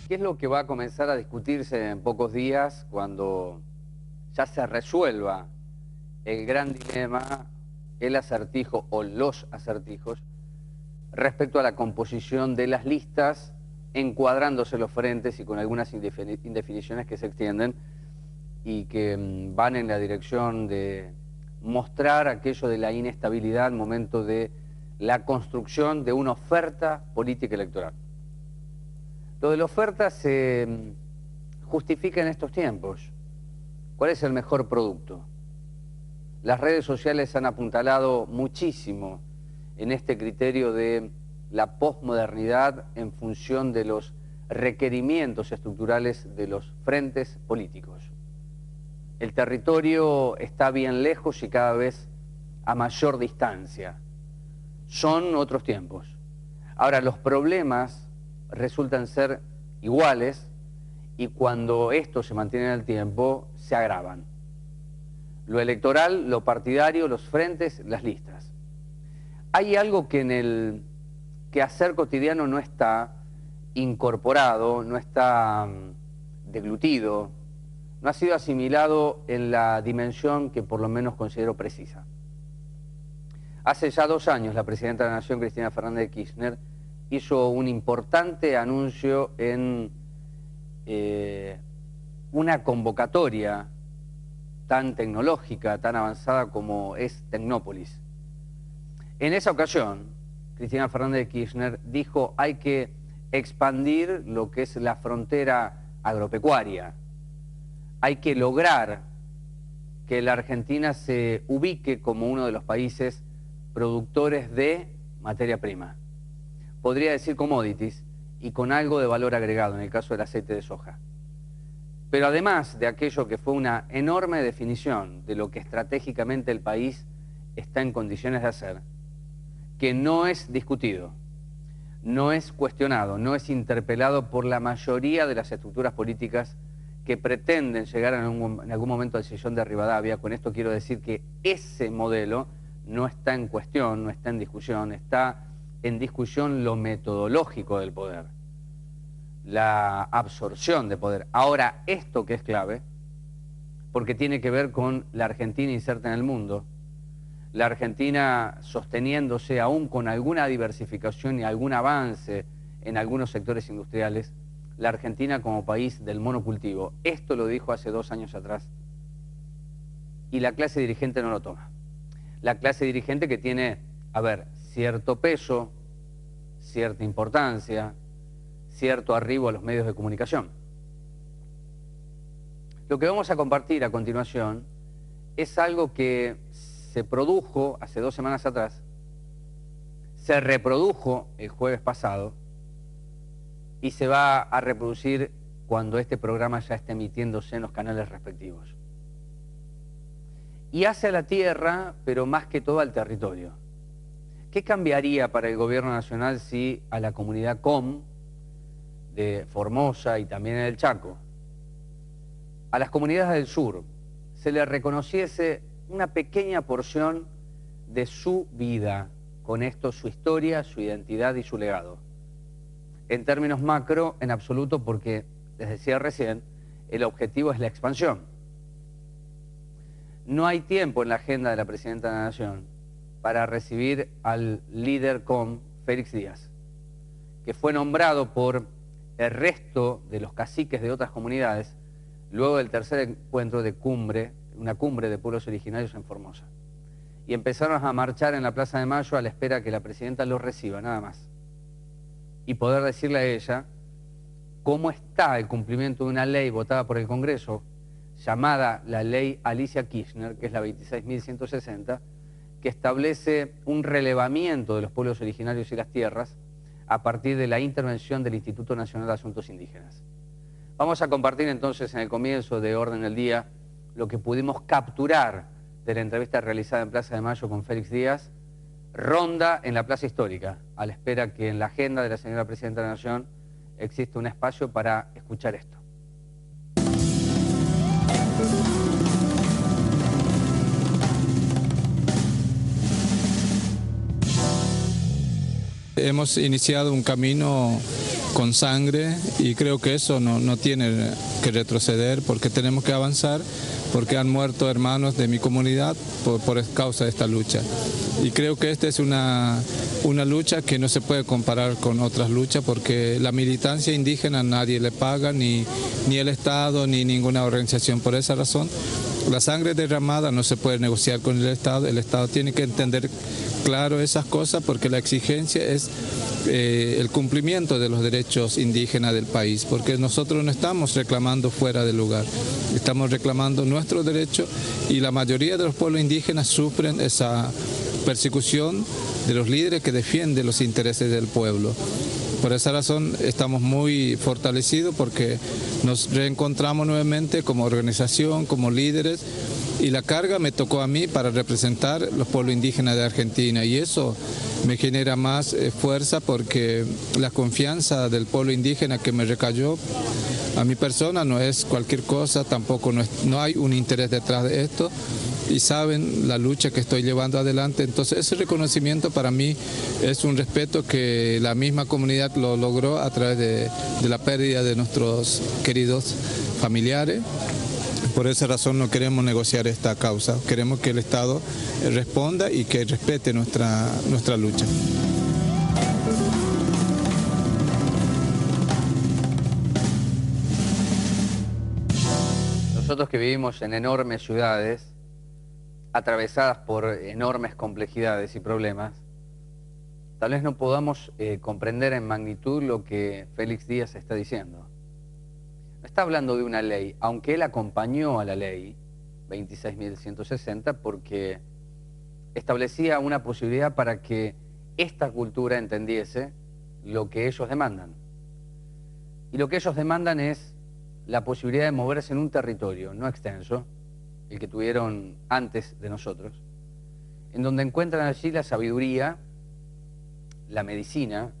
¿Qué es lo que va a comenzar a discutirse en pocos días cuando ya se resuelva el gran dilema, el acertijo o los acertijos respecto a la composición de las listas, encuadrándose los frentes y con algunas indefiniciones que se extienden y que van en la dirección de mostrar aquello de la inestabilidad al momento de la construcción de una oferta política electoral? Lo de la oferta se justifica en estos tiempos. ¿Cuál es el mejor producto? Las redes sociales han apuntalado muchísimo en este criterio de la posmodernidad en función de los requerimientos estructurales de los frentes políticos. El territorio está bien lejos y cada vez a mayor distancia. Son otros tiempos. Ahora, los problemas resultan ser iguales y cuando esto se mantiene en el tiempo, se agravan. Lo electoral, lo partidario, los frentes, las listas. Hay algo que en el quehacer cotidiano no está incorporado, no está deglutido, no ha sido asimilado en la dimensión que por lo menos considero precisa. Hace ya 2 años la presidenta de la Nación, Cristina Fernández de Kirchner, hizo un importante anuncio en una convocatoria tan tecnológica, tan avanzada como es Tecnópolis. En esa ocasión, Cristina Fernández de Kirchner dijo: hay que expandir lo que es la frontera agropecuaria, hay que lograr que la Argentina se ubique como uno de los países productores de materia prima. Podría decir commodities y con algo de valor agregado, en el caso del aceite de soja. Pero además de aquello que fue una enorme definición de lo que estratégicamente el país está en condiciones de hacer, que no es discutido, no es cuestionado, no es interpelado por la mayoría de las estructuras políticas que pretenden llegar en algún momento al sillón de Rivadavia. Con esto quiero decir que ese modelo no está en cuestión, no está en discusión, está en discusión lo metodológico del poder, la absorción de poder. Ahora, esto que es clave, porque tiene que ver con la Argentina inserta en el mundo, la Argentina sosteniéndose aún con alguna diversificación y algún avance en algunos sectores industriales, la Argentina como país del monocultivo. Esto lo dijo hace 2 años atrás y la clase dirigente no lo toma. La clase dirigente que tiene, cierto peso, cierta importancia, cierto arribo a los medios de comunicación. Lo que vamos a compartir a continuación es algo que se produjo hace 2 semanas atrás, se reprodujo el jueves pasado y se va a reproducir cuando este programa ya esté emitiéndose en los canales respectivos. Y hace a la tierra, pero más que todo al territorio. ¿Qué cambiaría para el gobierno nacional si a la comunidad COM de Formosa y también en el Chaco, a las comunidades del sur, se le reconociese una pequeña porción de su vida, con esto su historia, su identidad y su legado? En términos macro, en absoluto, porque, les decía recién, el objetivo es la expansión. No hay tiempo en la agenda de la Presidenta de la Nación para recibir al líder COM, Félix Díaz, que fue nombrado por el resto de los caciques de otras comunidades luego del tercer encuentro de cumbre, una cumbre de pueblos originarios en Formosa. Y empezaron a marchar en la Plaza de Mayo a la espera que la Presidenta los reciba, nada más. Y poder decirle a ella cómo está el cumplimiento de una ley votada por el Congreso, llamada la ley Alicia Kirchner, que es la 26.160, que establece un relevamiento de los pueblos originarios y las tierras a partir de la intervención del Instituto Nacional de Asuntos Indígenas. Vamos a compartir entonces en el comienzo de Orden del Día lo que pudimos capturar de la entrevista realizada en Plaza de Mayo con Félix Díaz, ronda en la Plaza Histórica, a la espera que en la agenda de la señora Presidenta de la Nación exista un espacio para escuchar esto. Hemos iniciado un camino con sangre y creo que eso no tiene que retroceder, porque tenemos que avanzar, porque han muerto hermanos de mi comunidad por causa de esta lucha. Y creo que esta es una lucha que no se puede comparar con otras luchas, porque la militancia indígena nadie le paga, ni el Estado, ni ninguna organización. Por esa razón, la sangre derramada no se puede negociar con el Estado tiene que entender claro esas cosas, porque la exigencia es el cumplimiento de los derechos indígenas del país, porque nosotros no estamos reclamando fuera del lugar, estamos reclamando nuestros derechos, y la mayoría de los pueblos indígenas sufren esa persecución de los líderes que defienden los intereses del pueblo. Por esa razón estamos muy fortalecidos, porque nos reencontramos nuevamente como organización, como líderes, y la carga me tocó a mí para representar los pueblos indígenas de Argentina, y eso me genera más fuerza, porque la confianza del pueblo indígena que me recayó a mi persona no es cualquier cosa, tampoco no hay un interés detrás de esto, y saben la lucha que estoy llevando adelante. Entonces ese reconocimiento para mí es un respeto que la misma comunidad lo logró a través de la pérdida de nuestros queridos familiares. Por esa razón no queremos negociar esta causa, queremos que el Estado responda y que respete nuestra lucha. Nosotros que vivimos en enormes ciudades, atravesadas por enormes complejidades y problemas, tal vez no podamos comprender en magnitud lo que Félix Díaz está diciendo. No está hablando de una ley, aunque él acompañó a la ley 26.160 porque establecía una posibilidad para que esta cultura entendiese lo que ellos demandan. Y lo que ellos demandan es la posibilidad de moverse en un territorio no extenso, el que tuvieron antes de nosotros, en donde encuentran allí la sabiduría, la medicina,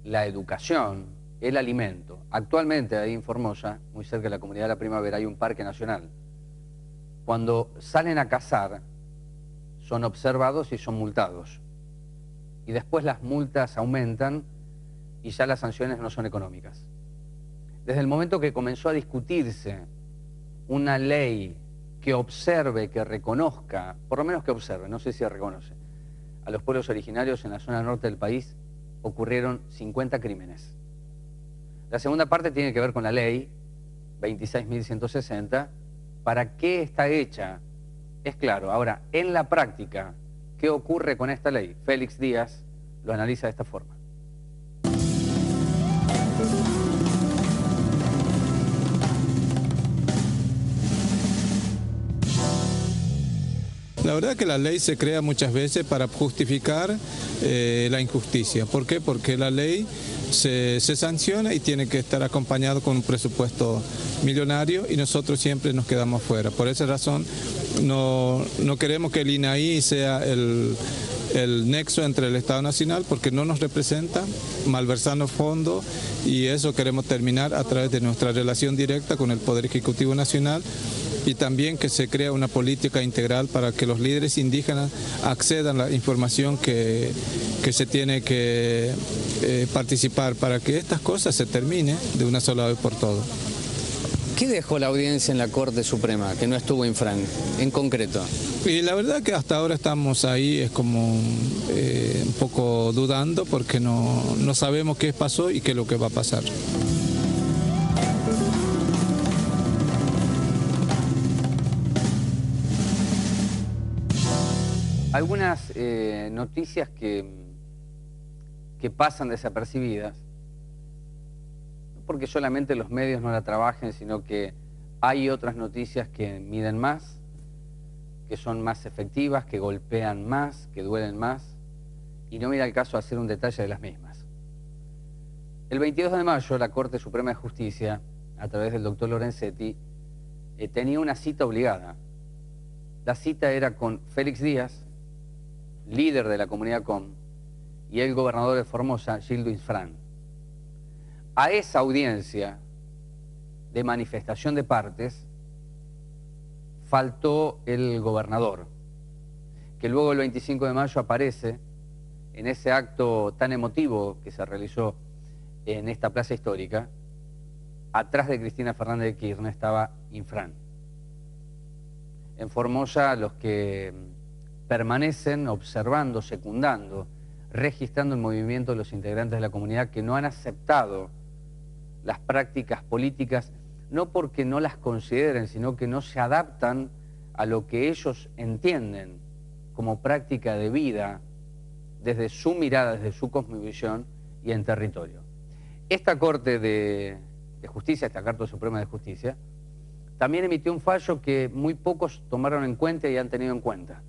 la educación, el alimento. Actualmente ahí en Formosa, muy cerca de la Comunidad de la Primavera, hay un parque nacional. Cuando salen a cazar, son observados y son multados. Y después las multas aumentan y ya las sanciones no son económicas. Desde el momento que comenzó a discutirse una ley que observe, que reconozca, por lo menos que observe, no sé si reconoce, a los pueblos originarios en la zona norte del país, ocurrieron 50 crímenes. La segunda parte tiene que ver con la ley 26.160. ¿Para qué está hecha? Es claro. Ahora, en la práctica, ¿qué ocurre con esta ley? Félix Díaz lo analiza de esta forma. La verdad que la ley se crea muchas veces para justificar la injusticia. ¿Por qué? Porque la ley se sanciona y tiene que estar acompañado con un presupuesto millonario, y nosotros siempre nos quedamos fuera. Por esa razón no queremos que el INAI sea el nexo entre el Estado Nacional, porque no nos representa, malversando fondos, y eso queremos terminar a través de nuestra relación directa con el Poder Ejecutivo Nacional, y también que se crea una política integral para que los líderes indígenas accedan a la información que se tiene que participar, para que estas cosas se terminen de una sola vez por todas. ¿Qué dejó la audiencia en la Corte Suprema, que no estuvo Infran, en concreto? Y la verdad que hasta ahora estamos ahí, es como un poco dudando, porque no sabemos qué pasó y qué es lo que va a pasar. Algunas noticias que pasan desapercibidas, porque solamente los medios no la trabajen, sino que hay otras noticias que miden más, que son más efectivas, que golpean más, que duelen más, y no mira el caso hacer un detalle de las mismas. El 22 de mayo, la Corte Suprema de Justicia, a través del doctor Lorenzetti, tenía una cita obligada. La cita era con Félix Díaz, líder de la comunidad COM, y el gobernador de Formosa, Gildo Infran. A esa audiencia de manifestación de partes faltó el gobernador, que luego el 25 de mayo aparece en ese acto tan emotivo que se realizó en esta plaza histórica. Atrás de Cristina Fernández de Kirchner estaba Infran. En Formosa, los que permanecen observando, secundando, registrando el movimiento de los integrantes de la comunidad que no han aceptado las prácticas políticas, no porque no las consideren, sino que no se adaptan a lo que ellos entienden como práctica de vida desde su mirada, desde su cosmovisión y en territorio. Esta Corte de Justicia, esta Corte Suprema de Justicia, también emitió un fallo que muy pocos tomaron en cuenta y han tenido en cuenta.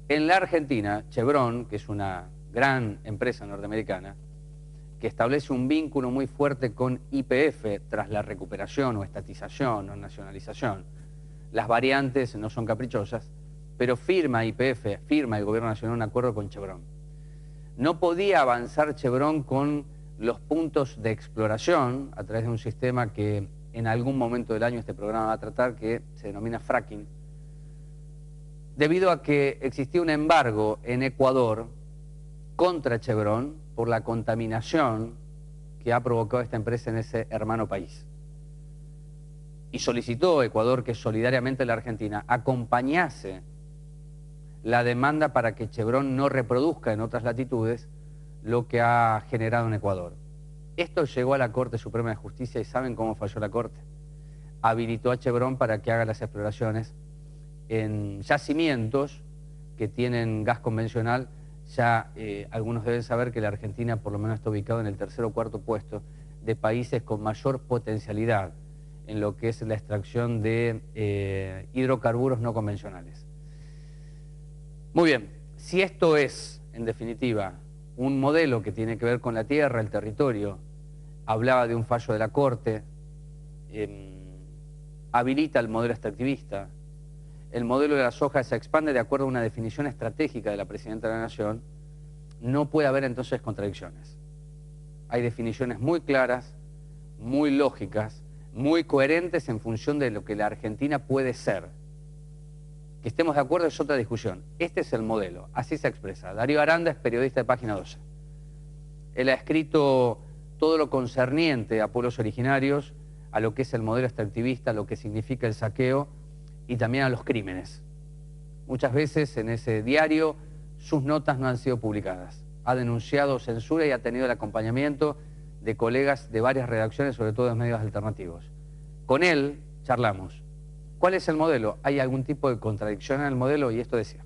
En la Argentina, Chevron, que es una gran empresa norteamericana, que establece un vínculo muy fuerte con YPF tras la recuperación o estatización o nacionalización. Las variantes no son caprichosas, pero firma YPF, firma el Gobierno Nacional un acuerdo con Chevron. No podía avanzar Chevron con los puntos de exploración a través de un sistema que en algún momento del año este programa va a tratar, que se denomina fracking, debido a que existía un embargo en Ecuador contra Chevron por la contaminación que ha provocado esta empresa en ese hermano país. Y solicitó Ecuador que solidariamente la Argentina acompañase la demanda para que Chevron no reproduzca en otras latitudes lo que ha generado en Ecuador. Esto llegó a la Corte Suprema de Justicia y ¿saben cómo falló la Corte? Habilitó a Chevron para que haga las exploraciones en yacimientos que tienen gas convencional. Ya algunos deben saber que la Argentina por lo menos está ubicado en el tercer o cuarto puesto de países con mayor potencialidad en lo que es la extracción de hidrocarburos no convencionales. Muy bien, si esto es, en definitiva, un modelo que tiene que ver con la tierra, el territorio, hablaba de un fallo de la Corte, habilita el modelo extractivista, el modelo de la soja se expande de acuerdo a una definición estratégica de la Presidenta de la Nación, no puede haber entonces contradicciones. Hay definiciones muy claras, muy lógicas, muy coherentes en función de lo que la Argentina puede ser. Que estemos de acuerdo es otra discusión. Este es el modelo, así se expresa. Darío Aranda es periodista de Página 12. Él ha escrito todo lo concerniente a pueblos originarios, a lo que es el modelo extractivista, a lo que significa el saqueo y también a los crímenes. Muchas veces en ese diario sus notas no han sido publicadas. Ha denunciado censura y ha tenido el acompañamiento de colegas de varias redacciones, sobre todo de medios alternativos. Con él charlamos. ¿Cuál es el modelo? ¿Hay algún tipo de contradicción en el modelo? Y esto decía.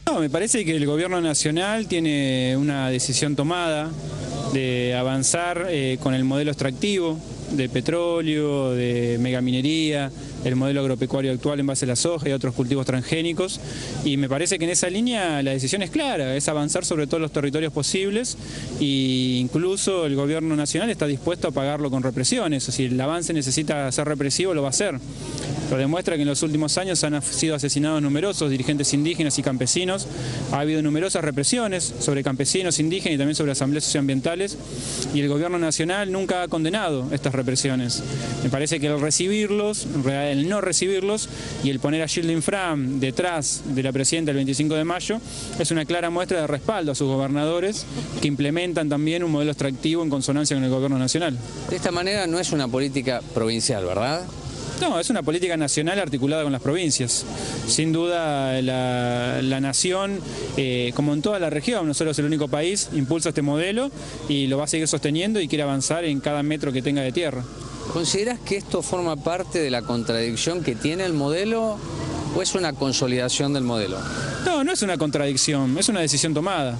No, me parece que el gobierno nacional tiene una decisión tomada de avanzar con el modelo extractivo de petróleo, de megaminería, el modelo agropecuario actual en base a la soja y otros cultivos transgénicos, y me parece que en esa línea la decisión es clara, es avanzar sobre todos los territorios posibles, e incluso el gobierno nacional está dispuesto a pagarlo con represiones. O si el avance necesita ser represivo, lo va a hacer. Lo demuestra que en los últimos años han sido asesinados numerosos dirigentes indígenas y campesinos, ha habido numerosas represiones sobre campesinos, indígenas y también sobre asambleas socioambientales, y el gobierno nacional nunca ha condenado estas represiones. Me parece que el recibirlos, el no recibirlos y el poner a Gildo Infran detrás de la presidenta el 25 de mayo es una clara muestra de respaldo a sus gobernadores que implementan también un modelo extractivo en consonancia con el gobierno nacional. De esta manera no es una política provincial, ¿verdad? No, es una política nacional articulada con las provincias. Sin duda la nación, como en toda la región, nosotros es el único país, impulsa este modelo y lo va a seguir sosteniendo y quiere avanzar en cada metro que tenga de tierra. ¿Considerás que esto forma parte de la contradicción que tiene el modelo o es una consolidación del modelo? No, no es una contradicción, es una decisión tomada.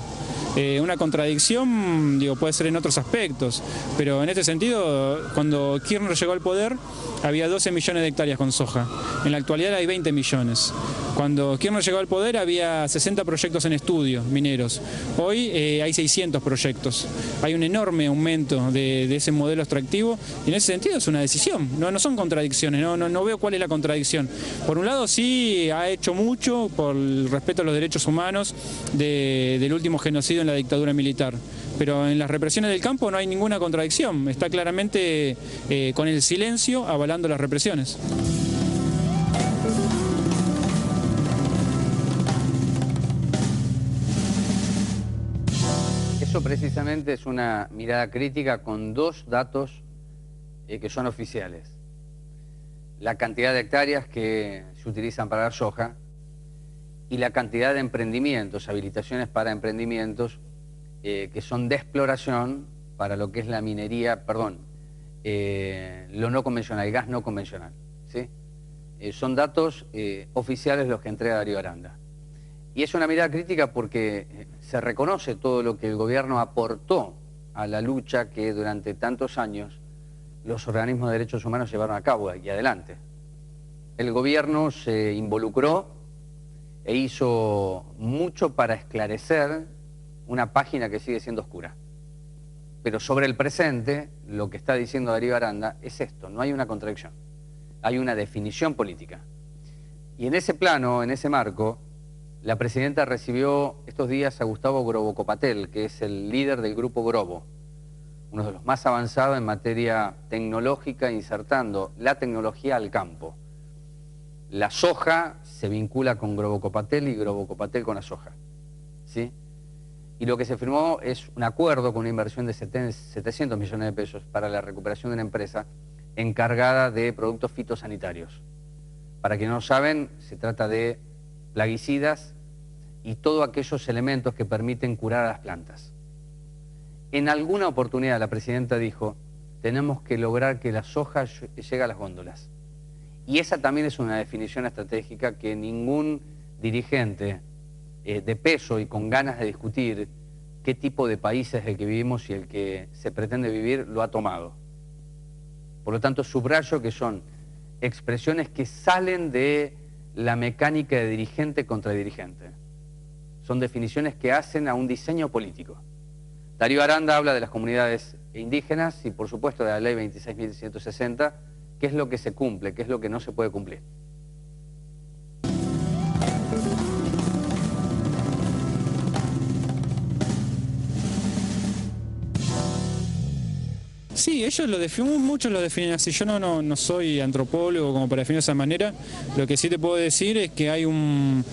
Una contradicción, digo, puede ser en otros aspectos, pero en este sentido, cuando Kirchner llegó al poder, había 12 millones de hectáreas con soja. En la actualidad hay 20 millones. Cuando Kirchner llegó al poder había 60 proyectos en estudio, mineros. Hoy hay 600 proyectos. Hay un enorme aumento de ese modelo extractivo y en ese sentido es una decisión. No son contradicciones, no veo cuál es la contradicción. Por un lado sí ha hecho mucho por el respeto a los derechos humanos del último genocidio en la dictadura militar. Pero en las represiones del campo no hay ninguna contradicción. Está claramente con el silencio avalando las represiones. Eso precisamente es una mirada crítica con dos datos que son oficiales. La cantidad de hectáreas que se utilizan para la soja y la cantidad de emprendimientos, habilitaciones para emprendimientos que son de exploración para lo que es la minería, lo no convencional, el gas no convencional, ¿sí? Son datos oficiales los que entrega Darío Aranda. Y es una mirada crítica porque se reconoce todo lo que el gobierno aportó a la lucha que durante tantos años los organismos de derechos humanos llevaron a cabo y adelante. El gobierno se involucró e hizo mucho para esclarecer una página que sigue siendo oscura. Pero sobre el presente, lo que está diciendo Darío Aranda es esto, no hay una contradicción, hay una definición política. Y en ese plano, en ese marco, la presidenta recibió estos días a Gustavo Grobo Copatel, que es el líder del grupo Grobo, uno de los más avanzados en materia tecnológica, insertando la tecnología al campo. La soja se vincula con Grobo Copatel y Grobo Copatel con la soja, ¿sí? Y lo que se firmó es un acuerdo con una inversión de 700 millones de pesos para la recuperación de una empresa encargada de productos fitosanitarios. Para quienes no saben, se trata de plaguicidas y todos aquellos elementos que permiten curar a las plantas. En alguna oportunidad la presidenta dijo, tenemos que lograr que la soja llegue a las góndolas. Y esa también es una definición estratégica que ningún dirigente de peso y con ganas de discutir qué tipo de país es el que vivimos y el que se pretende vivir, lo ha tomado. Por lo tanto, subrayo que son expresiones que salen de la mecánica de dirigente contra dirigente. Son definiciones que hacen a un diseño político. Darío Aranda habla de las comunidades indígenas y, por supuesto, de la ley 26.160, qué es lo que se cumple, qué es lo que no se puede cumplir. Sí, ellos muchos lo definen así. Yo no soy antropólogo como para definirlo de esa manera. Lo que sí te puedo decir es que hay un...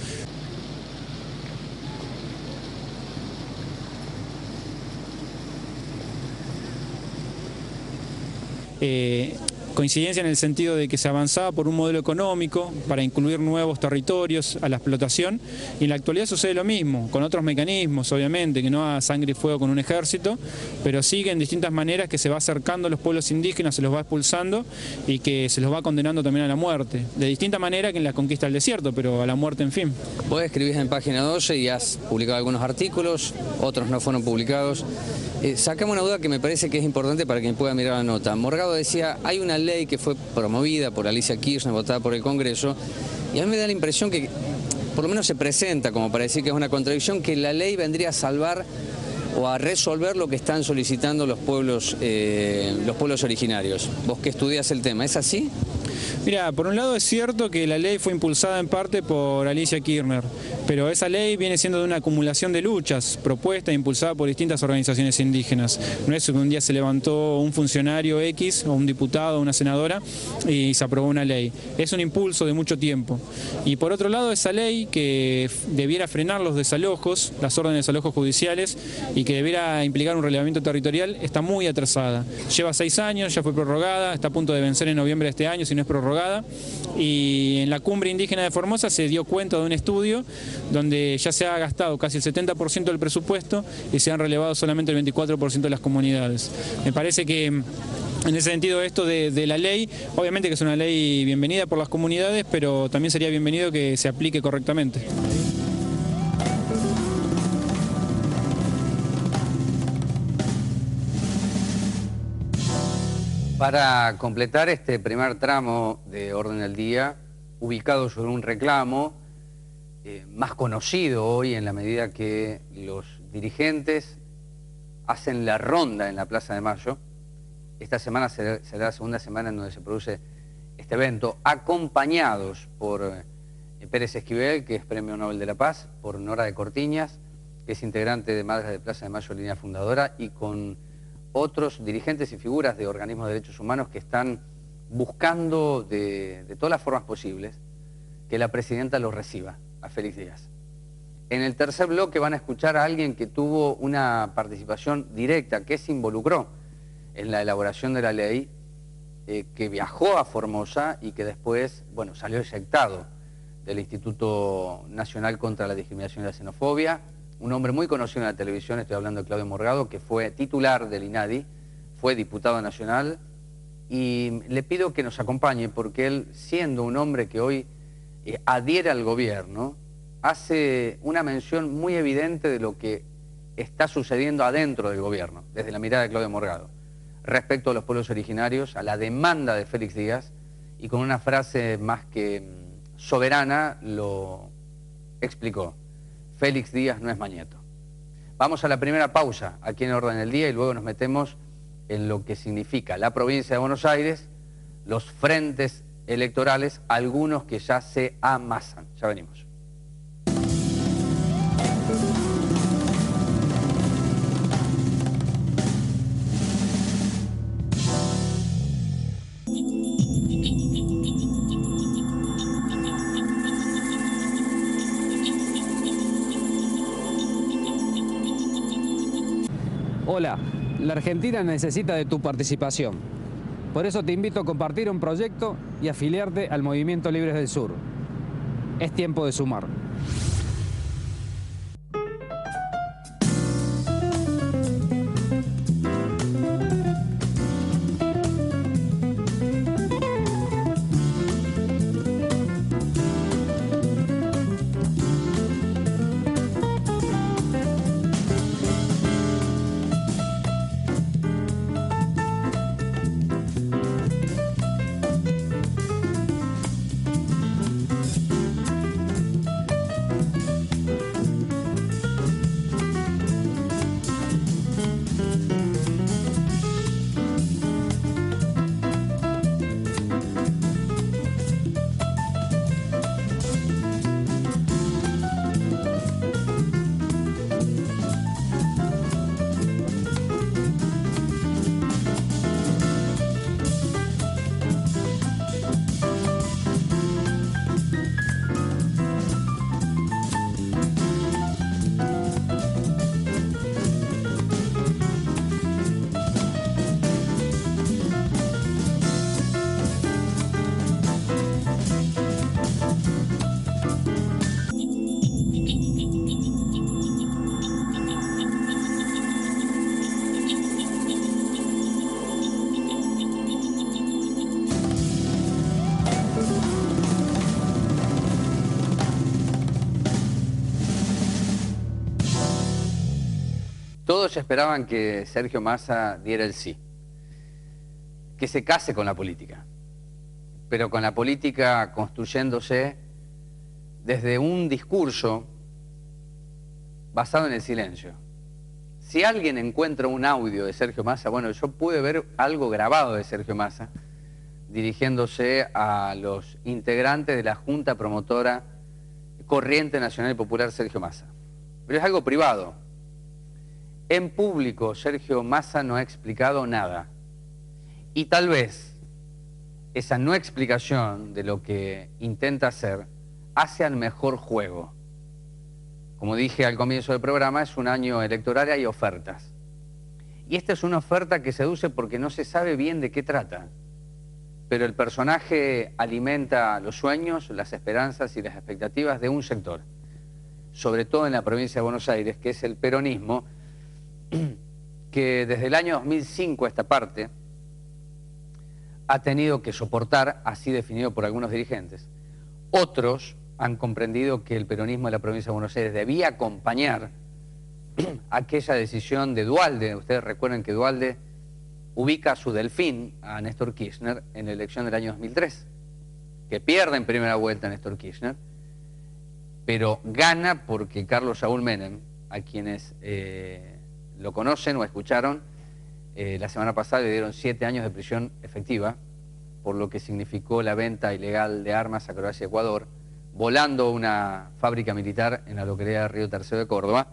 coincidencia en el sentido de que se avanzaba por un modelo económico para incluir nuevos territorios a la explotación y en la actualidad sucede lo mismo, con otros mecanismos obviamente, que no a sangre y fuego con un ejército, pero sigue en distintas maneras que se va acercando a los pueblos indígenas, se los va expulsando y que se los va condenando también a la muerte, de distinta manera que en la conquista del desierto, pero a la muerte en fin. Vos escribís en Página 12 y has publicado algunos artículos, otros no fueron publicados. Sacame una duda que me parece que es importante para quien pueda mirar la nota. Morgado decía, hay una ley que fue promovida por Alicia Kirchner, votada por el Congreso, y a mí me da la impresión que, por lo menos se presenta como para decir que es una contradicción, que la ley vendría a salvar o a resolver lo que están solicitando los pueblos originarios. Vos que estudias el tema, ¿es así? Mira, por un lado es cierto que la ley fue impulsada en parte por Alicia Kirchner, pero esa ley viene siendo de una acumulación de luchas propuesta e impulsada por distintas organizaciones indígenas. No es que un día se levantó un funcionario X o un diputado o una senadora y se aprobó una ley. Es un impulso de mucho tiempo. Y por otro lado esa ley que debiera frenar los desalojos, las órdenes de desalojos judiciales y y que debiera implicar un relevamiento territorial está muy atrasada. Lleva 6 años, ya fue prorrogada, está a punto de vencer en noviembre de este año si no es prorrogada, y en la cumbre indígena de Formosa se dio cuenta de un estudio donde ya se ha gastado casi el 70% del presupuesto y se han relevado solamente el 24% de las comunidades. Me parece que en ese sentido esto de la ley, obviamente que es una ley bienvenida por las comunidades, pero también sería bienvenido que se aplique correctamente. Para completar este primer tramo de Orden del Día, ubicado sobre un reclamo más conocido hoy en la medida que los dirigentes hacen la ronda en la Plaza de Mayo. Esta semana será la segunda semana en donde se produce este evento, acompañados por Pérez Esquivel, que es Premio Nobel de la Paz, por Nora de Cortiñas, que es integrante de Madres de Plaza de Mayo, línea fundadora, y con otros dirigentes y figuras de organismos de derechos humanos que están buscando de todas las formas posibles que la presidenta lo reciba a Félix Díaz. En el tercer bloque van a escuchar a alguien que tuvo una participación directa, que se involucró en la elaboración de la ley, que viajó a Formosa y que después, bueno, salió eyectado del Instituto Nacional contra la Discriminación y la Xenofobia. Un hombre muy conocido en la televisión, estoy hablando de Claudio Morgado, que fue titular del INADI, fue diputado nacional, y le pido que nos acompañe porque él, siendo un hombre que hoy adhiere al gobierno, hace una mención muy evidente de lo que está sucediendo adentro del gobierno, desde la mirada de Claudio Morgado, respecto a los pueblos originarios, a la demanda de Félix Díaz, y con una frase más que soberana lo explicó: Félix Díaz no es Mañeto. Vamos a la primera pausa aquí en Orden del Día y luego nos metemos en lo que significa la provincia de Buenos Aires, los frentes electorales, algunos que ya se amasan. Ya venimos. Hola, la Argentina necesita de tu participación. Por eso te invito a compartir un proyecto y afiliarte al Movimiento Libres del Sur. Es tiempo de sumar. Todos esperaban que Sergio Massa diera el sí, que se case con la política, pero con la política construyéndose desde un discurso basado en el silencio. Si alguien encuentra un audio de Sergio Massa, bueno, yo pude ver algo grabado de Sergio Massa dirigiéndose a los integrantes de la Junta Promotora Corriente Nacional y Popular Sergio Massa, pero es algo privado. En público, Sergio Massa no ha explicado nada. Y tal vez esa no explicación de lo que intenta hacer hace al mejor juego. Como dije al comienzo del programa, es un año electoral y hay ofertas. Y esta es una oferta que seduce porque no se sabe bien de qué trata. Pero el personaje alimenta los sueños, las esperanzas y las expectativas de un sector, sobre todo en la provincia de Buenos Aires, que es el peronismo, que desde el año 2005 a esta parte ha tenido que soportar, así definido por algunos dirigentes. Otros han comprendido que el peronismo de la provincia de Buenos Aires debía acompañar aquella decisión de Duhalde. Ustedes recuerden que Duhalde ubica a su delfín, a Néstor Kirchner, en la elección del año 2003, que pierde en primera vuelta a Néstor Kirchner, pero gana porque Carlos Saúl Menem, a quienes lo conocen o escucharon, la semana pasada le dieron 7 años de prisión efectiva, por lo que significó la venta ilegal de armas a Croacia y Ecuador, volando una fábrica militar en la localidad de Río Tercero de Córdoba.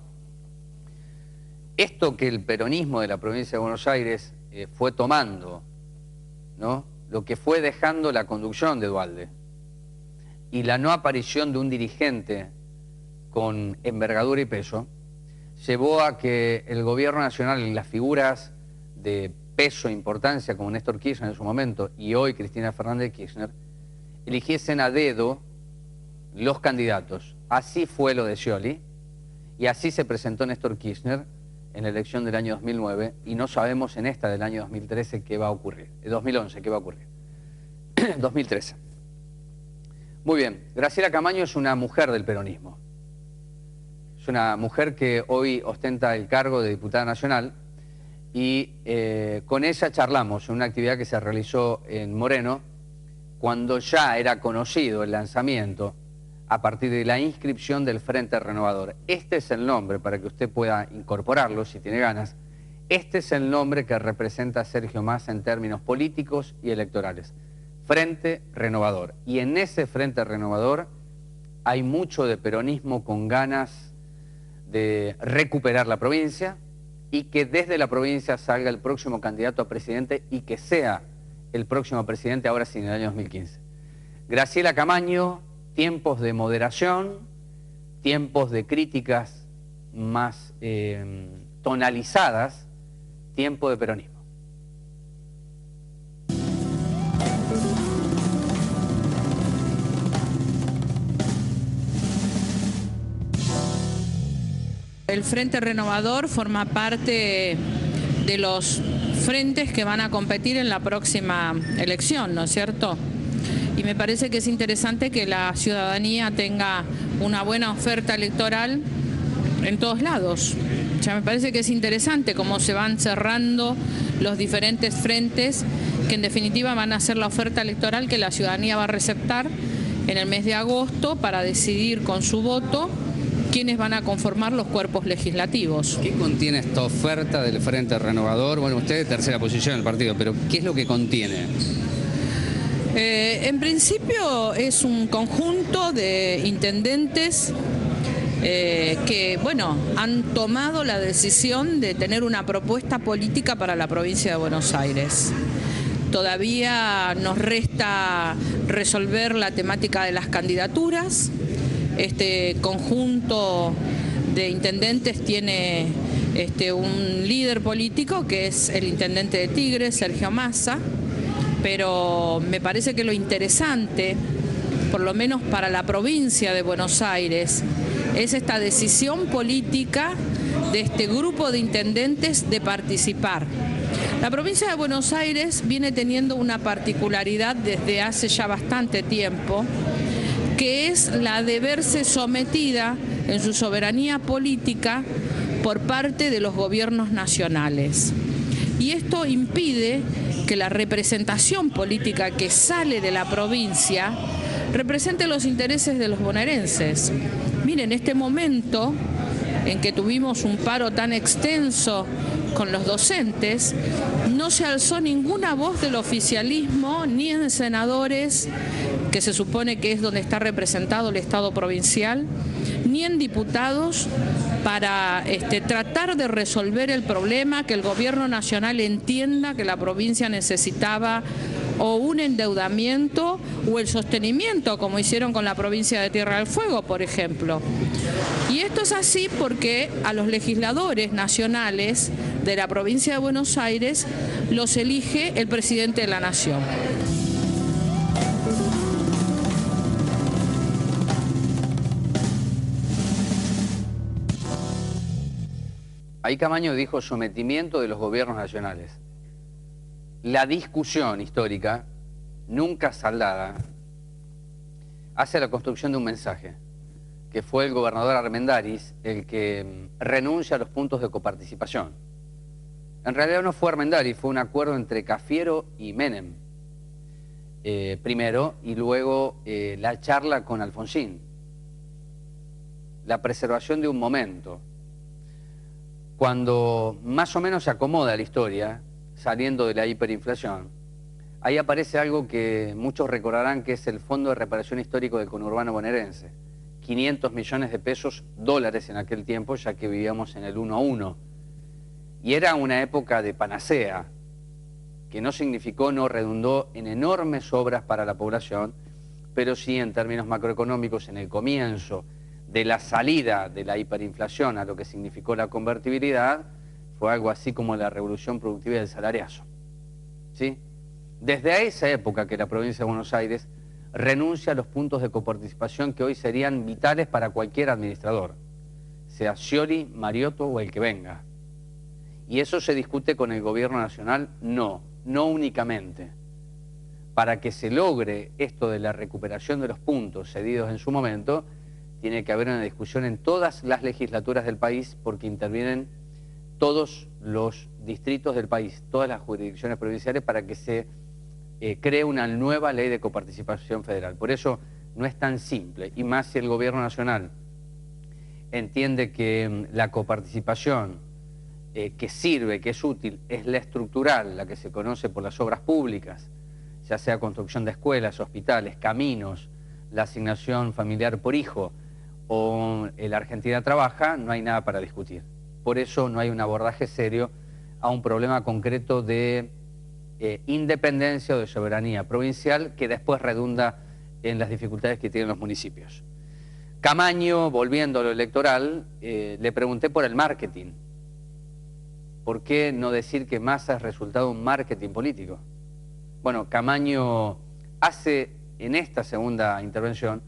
Esto que el peronismo de la provincia de Buenos Aires fue tomando, ¿no?, lo que fue dejando la conducción de Duhalde y la no aparición de un dirigente con envergadura y peso, llevó a que el gobierno nacional y las figuras de peso e importancia como Néstor Kirchner en su momento y hoy Cristina Fernández de Kirchner eligiesen a dedo los candidatos. Así fue lo de Scioli y así se presentó Néstor Kirchner en la elección del año 2009 y no sabemos en esta del año 2013 qué va a ocurrir, 2011 qué va a ocurrir, 2013. Muy bien, Graciela Camaño es una mujer del peronismo, es una mujer que hoy ostenta el cargo de diputada nacional y con ella charlamos en una actividad que se realizó en Moreno cuando ya era conocido el lanzamiento a partir de la inscripción del Frente Renovador. Este es el nombre, para que usted pueda incorporarlo si tiene ganas, este es el nombre que representa a Sergio Massa en términos políticos y electorales. Frente Renovador. Y en ese Frente Renovador hay mucho de peronismo con ganas de recuperar la provincia y que desde la provincia salga el próximo candidato a presidente y que sea el próximo presidente, ahora sí, en el año 2015. Graciela Camaño, tiempos de moderación, tiempos de críticas más tonalizadas, tiempo de peronismo. El Frente Renovador forma parte de los frentes que van a competir en la próxima elección, ¿no es cierto? Y me parece que es interesante que la ciudadanía tenga una buena oferta electoral en todos lados. Ya me parece que es interesante cómo se van cerrando los diferentes frentes que en definitiva van a ser la oferta electoral que la ciudadanía va a receptar en el mes de agosto para decidir con su voto quiénes van a conformar los cuerpos legislativos. ¿Qué contiene esta oferta del Frente Renovador? Bueno, usted es tercera posición del partido, pero ¿qué es lo que contiene? En principio es un conjunto de intendentes que, bueno, han tomado la decisión de tener una propuesta política para la provincia de Buenos Aires. Todavía nos resta resolver la temática de las candidaturas. Este conjunto de intendentes tiene un líder político que es el intendente de Tigre, Sergio Massa, pero me parece que lo interesante, por lo menos para la provincia de Buenos Aires, es esta decisión política de este grupo de intendentes de participar. La provincia de Buenos Aires viene teniendo una particularidad desde hace ya bastante tiempo, que es la de verse sometida en su soberanía política por parte de los gobiernos nacionales. Y esto impide que la representación política que sale de la provincia represente los intereses de los bonaerenses. Miren, este momento en que tuvimos un paro tan extenso con los docentes, no se alzó ninguna voz del oficialismo, ni en senadores, que se supone que es donde está representado el Estado provincial, ni en diputados, para tratar de resolver el problema, que el gobierno nacional entienda que la provincia necesitaba o un endeudamiento o el sostenimiento, como hicieron con la provincia de Tierra del Fuego, por ejemplo. Y esto es así porque a los legisladores nacionales de la provincia de Buenos Aires los elige el presidente de la Nación. Ahí Camaño dijo sometimiento de los gobiernos nacionales. La discusión histórica, nunca saldada, hace la construcción de un mensaje, que fue el gobernador Armendáriz el que renuncia a los puntos de coparticipación. En realidad no fue Armendáriz, fue un acuerdo entre Cafiero y Menem, primero, y luego la charla con Alfonsín. La preservación de un momento. Cuando más o menos se acomoda la historia, saliendo de la hiperinflación, ahí aparece algo que muchos recordarán, que es el Fondo de Reparación Histórico del Conurbano Bonaerense. 500 millones de pesos, dólares en aquel tiempo, ya que vivíamos en el 1 a 1. Y era una época de panacea, que no significó, no redundó en enormes obras para la población, pero sí en términos macroeconómicos en el comienzo de la salida de la hiperinflación a lo que significó la convertibilidad, fue algo así como la revolución productiva del salariazo. ¿Sí? Desde esa época que la provincia de Buenos Aires renuncia a los puntos de coparticipación que hoy serían vitales para cualquier administrador, sea Scioli, Mariotto o el que venga. ¿Y eso se discute con el gobierno nacional? No, no únicamente. Para que se logre esto de la recuperación de los puntos cedidos en su momento, tiene que haber una discusión en todas las legislaturas del país, porque intervienen todos los distritos del país, todas las jurisdicciones provinciales, para que se cree una nueva ley de coparticipación federal. Por eso no es tan simple, y más si el gobierno nacional entiende que la coparticipación que sirve, que es útil, es la estructural, la que se conoce por las obras públicas, ya sea construcción de escuelas, hospitales, caminos, la asignación familiar por hijo o la Argentina Trabaja, no hay nada para discutir. Por eso no hay un abordaje serio a un problema concreto de independencia o de soberanía provincial, que después redunda en las dificultades que tienen los municipios. Camaño, volviendo a lo electoral, le pregunté por el marketing. ¿Por qué no decir que Massa es resultado de un marketing político? Bueno, Camaño hace en esta segunda intervención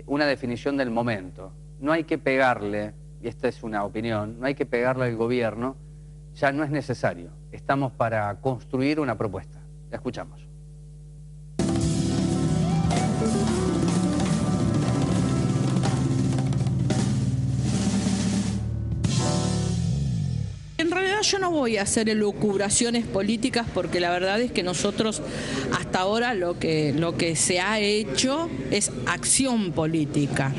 una definición del momento. No hay que pegarle, y esta es una opinión, no hay que pegarle al gobierno, ya no es necesario. Estamos para construir una propuesta. La escuchamos. En realidad yo no voy a hacer elucubraciones políticas, porque la verdad es que nosotros hasta ahora lo que se ha hecho es acción política.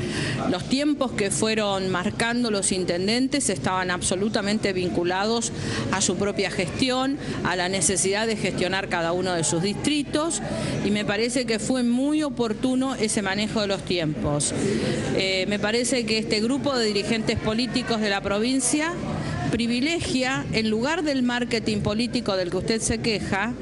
Los tiempos que fueron marcando los intendentes estaban absolutamente vinculados a su propia gestión, a la necesidad de gestionar cada uno de sus distritos, y me parece que fue muy oportuno ese manejo de los tiempos. Me parece que este grupo de dirigentes políticos de la provincia privilegia, en lugar del marketing político del que usted se queja,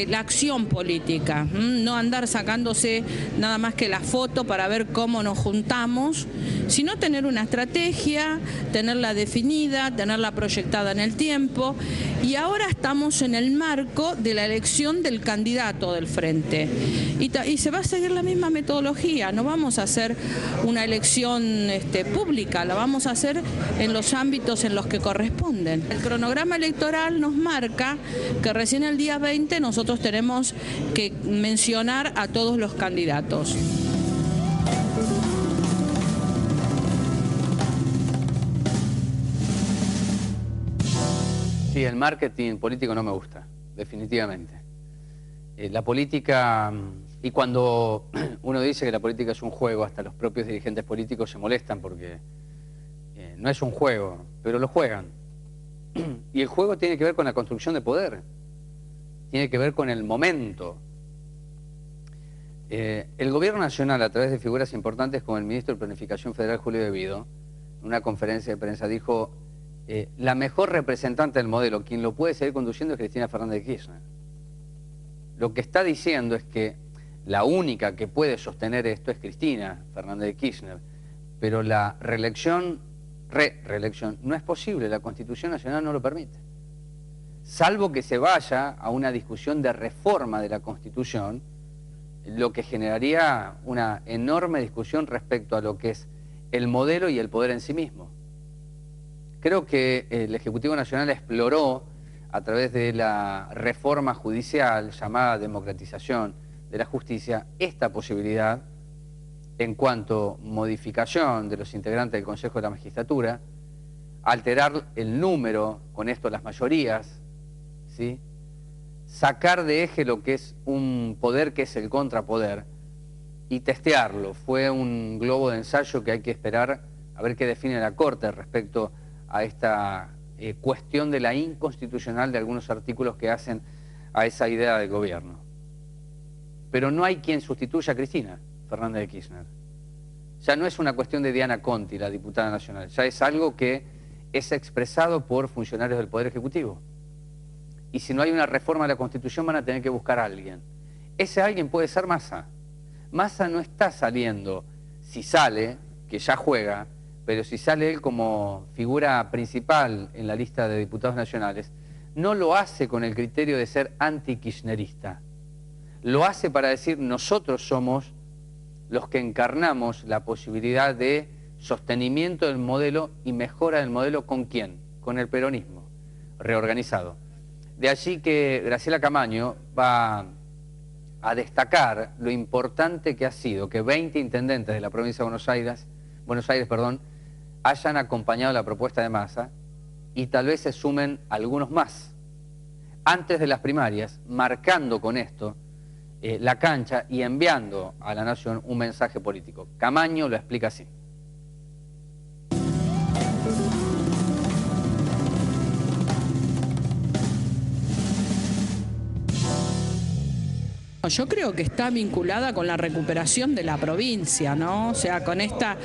la acción política, no andar sacándose nada más que la foto para ver cómo nos juntamos, sino tener una estrategia, tenerla definida, tenerla proyectada en el tiempo. Y ahora estamos en el marco de la elección del candidato del frente. Y se va a seguir la misma metodología, no vamos a hacer una elección pública, la vamos a hacer en los ámbitos en los que corresponden. El cronograma electoral nos marca que recién el día 20 nosotros tenemos que mencionar a todos los candidatos. Sí, el marketing político no me gusta, definitivamente. La política, y cuando uno dice que la política es un juego, hasta los propios dirigentes políticos se molestan porque no es un juego, pero lo juegan. Y el juego tiene que ver con la construcción de poder, tiene que ver con el momento. El gobierno nacional, a través de figuras importantes como el ministro de Planificación Federal, Julio De Vido, en una conferencia de prensa dijo: la mejor representante del modelo, quien lo puede seguir conduciendo, es Cristina Fernández de Kirchner. Lo que está diciendo es que la única que puede sostener esto es Cristina Fernández de Kirchner, pero la reelección no es posible, la Constitución Nacional no lo permite. Salvo que se vaya a una discusión de reforma de la Constitución, lo que generaría una enorme discusión respecto a lo que es el modelo y el poder en sí mismo. Creo que el Ejecutivo Nacional exploró, a través de la reforma judicial llamada democratización de la justicia, esta posibilidad en cuanto a modificación de los integrantes del Consejo de la Magistratura, alterar el número, con esto las mayorías, ¿sí? Sacar de eje lo que es un poder que es el contrapoder y testearlo. Fue un globo de ensayo que hay que esperar a ver qué define la Corte respecto a esta cuestión de la inconstitucional de algunos artículos que hacen a esa idea de gobierno. Pero no hay quien sustituya a Cristina Fernández de Kirchner. Ya no es una cuestión de Diana Conti, la diputada nacional, ya es algo que es expresado por funcionarios del Poder Ejecutivo. Y si no hay una reforma de la Constitución van a tener que buscar a alguien. Ese alguien puede ser Massa. Massa no está saliendo, si sale, que ya juega, pero si sale él como figura principal en la lista de diputados nacionales, no lo hace con el criterio de ser anti-kirchnerista. Lo hace para decir, nosotros somos los que encarnamos la posibilidad de sostenimiento del modelo y mejora del modelo. ¿Con quién? Con el peronismo reorganizado. De allí que Graciela Camaño va a destacar lo importante que ha sido que 20 intendentes de la provincia de Buenos Aires, hayan acompañado la propuesta de Massa y tal vez se sumen algunos más antes de las primarias, marcando con esto la cancha y enviando a la nación un mensaje político. Camaño lo explica así. Yo creo que está vinculada con la recuperación de la provincia, ¿no? O sea, con esta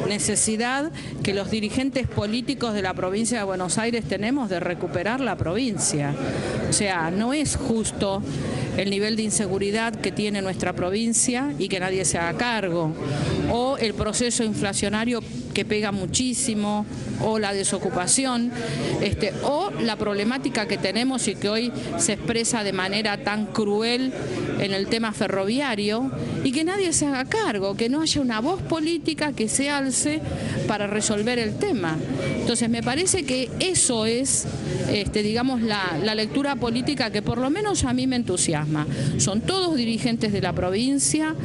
necesidad que los dirigentes políticos de la provincia de Buenos Aires tenemos de recuperar la provincia. O sea, no es justo el nivel de inseguridad que tiene nuestra provincia y que nadie se haga cargo, o el proceso inflacionario que pega muchísimo, o la desocupación, o la problemática que tenemos y que hoy se expresa de manera tan cruel en el tema ferroviario, y que nadie se haga cargo, que no haya una voz política que se alce para resolver el tema. Entonces me parece que eso es, digamos, la lectura política que por lo menos a mí me entusiasma. Son todos dirigentes de la provincia,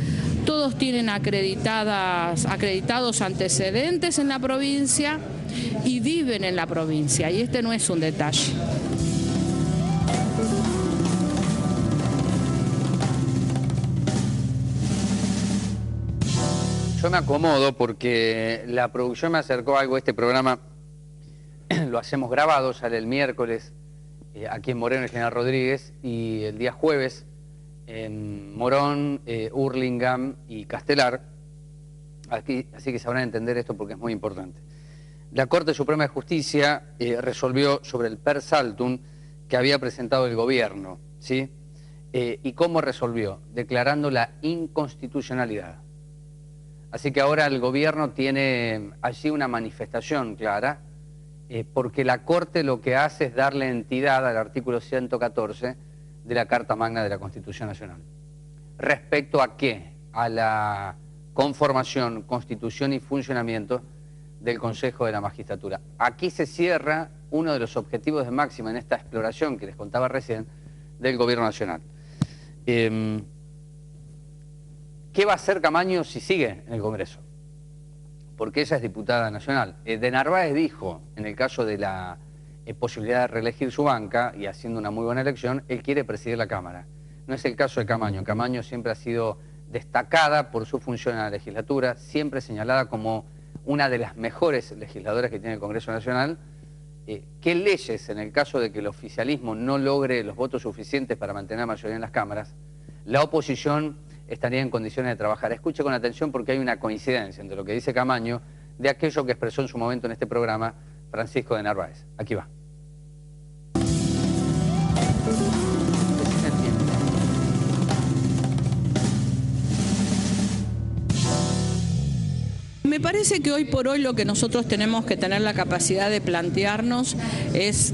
todos tienen acreditados antecedentes en la provincia y viven en la provincia, y este no es un detalle. Yo me acomodo porque la producción me acercó algo. Este programa lo hacemos grabado, sale el miércoles aquí en Moreno y General Rodríguez, y el día jueves en Morón, Hurlingham y Castelar. Así que sabrán entender esto porque es muy importante. La Corte Suprema de Justicia resolvió sobre el per saltum que había presentado el gobierno, ¿sí? ¿Y cómo resolvió? Declarando la inconstitucionalidad. Así que ahora el gobierno tiene allí una manifestación clara, porque la Corte lo que hace es darle entidad al artículo 114 de la Carta Magna de la Constitución Nacional. ¿Respecto a qué? A la conformación, constitución y funcionamiento del Consejo de la Magistratura. Aquí se cierra uno de los objetivos de máxima en esta exploración que les contaba recién del Gobierno Nacional. ¿Qué va a hacer Camaño si sigue en el Congreso? Porque ella es diputada nacional. De Narváez dijo, en el caso de la posibilidad de reelegir su banca y haciendo una muy buena elección, él quiere presidir la Cámara. No es el caso de Camaño. Camaño siempre ha sido destacada por su función en la legislatura, siempre señalada como una de las mejores legisladoras que tiene el Congreso Nacional. ¿Qué leyes, en el caso de que el oficialismo no logre los votos suficientes para mantener la mayoría en las cámaras, la oposición estaría en condiciones de trabajar? Escuche con atención porque hay una coincidencia entre lo que dice Camaño de aquello que expresó en su momento en este programa Francisco de Narváez. Aquí va. Me me parece que hoy por hoy lo que nosotros tenemos que tener la capacidad de plantearnos es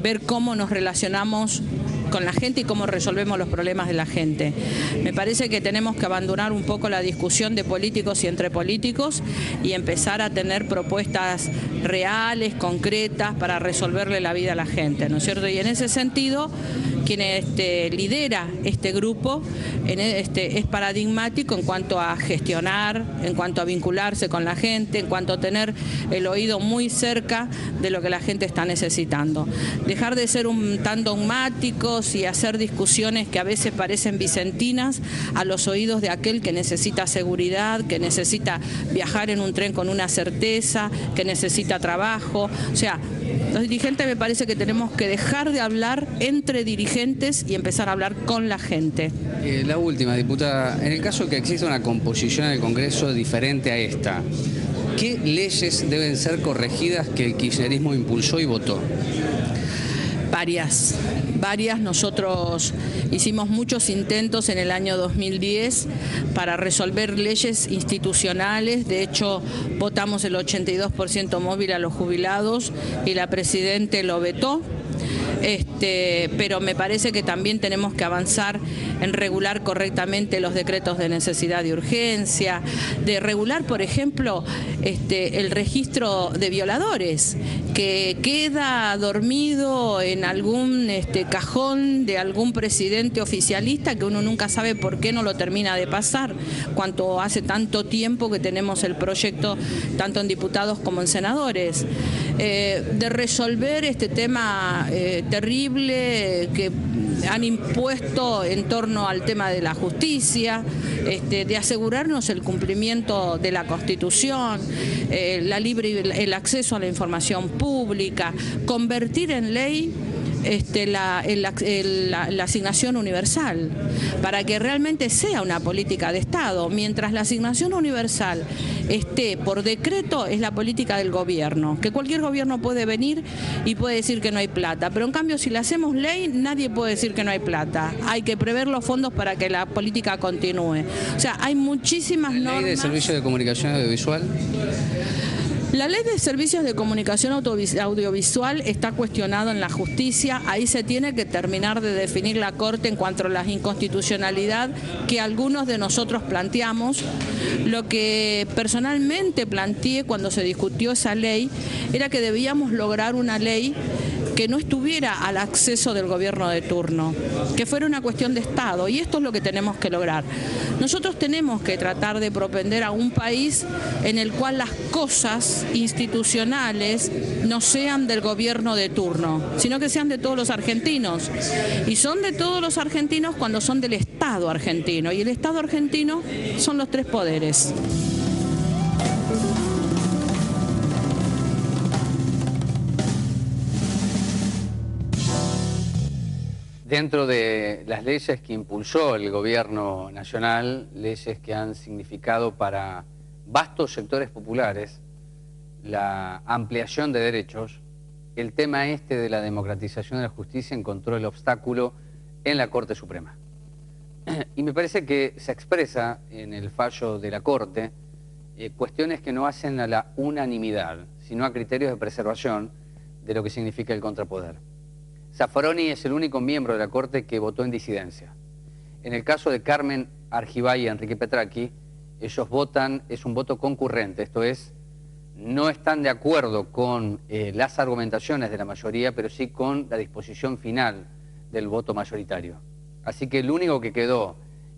ver cómo nos relacionamos con la gente y cómo resolvemos los problemas de la gente. Me parece que tenemos que abandonar un poco la discusión de políticos y entre políticos y empezar a tener propuestas reales, concretas, para resolverle la vida a la gente, ¿no es cierto? Y en ese sentido, quien lidera este grupo es paradigmático en cuanto a gestionar, en cuanto a vincularse con la gente, en cuanto a tener el oído muy cerca de lo que la gente está necesitando. Dejar de ser tan dogmáticos y hacer discusiones que a veces parecen vicentinas a los oídos de aquel que necesita seguridad, que necesita viajar en un tren con una certeza, que necesita trabajo. O sea, los dirigentes me parece que tenemos que dejar de hablar entre dirigentes y empezar a hablar con la gente. La última, diputada, en el caso de que exista una composición en el Congreso diferente a esta, ¿qué leyes deben ser corregidas que el kirchnerismo impulsó y votó? Varias. Nosotros hicimos muchos intentos en el año 2010 para resolver leyes institucionales. De hecho, votamos el 82% móvil a los jubilados y la Presidente lo vetó. Pero me parece que también tenemos que avanzar en regular correctamente los decretos de necesidad y urgencia, de regular, por ejemplo, el registro de violadores, que queda dormido en algún cajón de algún presidente oficialista que uno nunca sabe por qué no lo termina de pasar, cuanto hace tanto tiempo que tenemos el proyecto tanto en diputados como en senadores. De resolver este tema terrible que han impuesto en torno al tema de la justicia, de asegurarnos el cumplimiento de la Constitución, el acceso a la información pública, convertir en ley la asignación universal, para que realmente sea una política de Estado. Mientras la asignación universal esté por decreto, es la política del gobierno, que cualquier gobierno puede venir y puede decir que no hay plata, pero en cambio si la hacemos ley, nadie puede decir que no hay plata. Hay que prever los fondos para que la política continúe. O sea, hay muchísimas normas. ¿Ley de Servicios de Comunicación Audiovisual? La ley de servicios de comunicación audiovisual está cuestionada en la justicia. Ahí se tiene que terminar de definir la Corte en cuanto a la inconstitucionalidad que algunos de nosotros planteamos. Lo que personalmente planteé cuando se discutió esa ley era que debíamos lograr una ley que no estuviera al acceso del gobierno de turno, que fuera una cuestión de Estado, y esto es lo que tenemos que lograr. Nosotros tenemos que tratar de propender a un país en el cual las cosas institucionales no sean del gobierno de turno, sino que sean de todos los argentinos. Y son de todos los argentinos cuando son del Estado argentino, y el Estado argentino son los tres poderes. Dentro de las leyes que impulsó el gobierno nacional, leyes que han significado para vastos sectores populares la ampliación de derechos, el tema de la democratización de la justicia encontró el obstáculo en la Corte Suprema. Y me parece que se expresa en el fallo de la Corte cuestiones que no hacen a la unanimidad, sino a criterios de preservación de lo que significa el contrapoder. Zaffaroni es el único miembro de la Corte que votó en disidencia. En el caso de Carmen Argibay y Enrique Petracchi, ellos votan, es un voto concurrente, esto es, no están de acuerdo con las argumentaciones de la mayoría, pero sí con la disposición final del voto mayoritario. Así que el único que quedó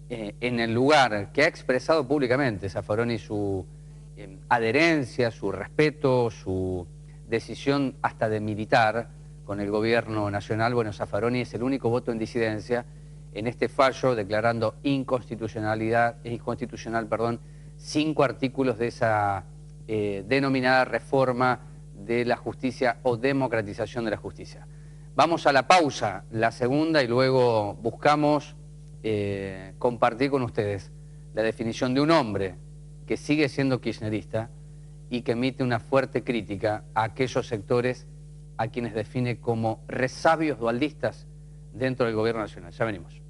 en el lugar que ha expresado públicamente Zaffaroni su adherencia, su respeto, su decisión hasta de militar con el gobierno nacional, bueno, Zaffaroni es el único voto en disidencia en este fallo declarando inconstitucional, 5 artículos de esa denominada reforma de la justicia o democratización de la justicia. Vamos a la pausa, la segunda, y luego buscamos compartir con ustedes la definición de un hombre que sigue siendo kirchnerista y que emite una fuerte crítica a aquellos sectores a quienes define como resabios dualdistas dentro del gobierno nacional. Ya venimos.